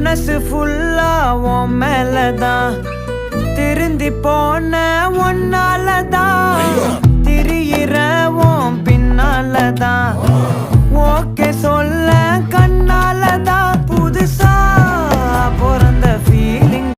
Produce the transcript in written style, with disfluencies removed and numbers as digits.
மனசு ஃபுல்லா உன் மேலதான் திருந்தி போன ஒன்னாலதான் திரியிற உன் பின்னாலதான் ஓகே சொல்ல கண்ணு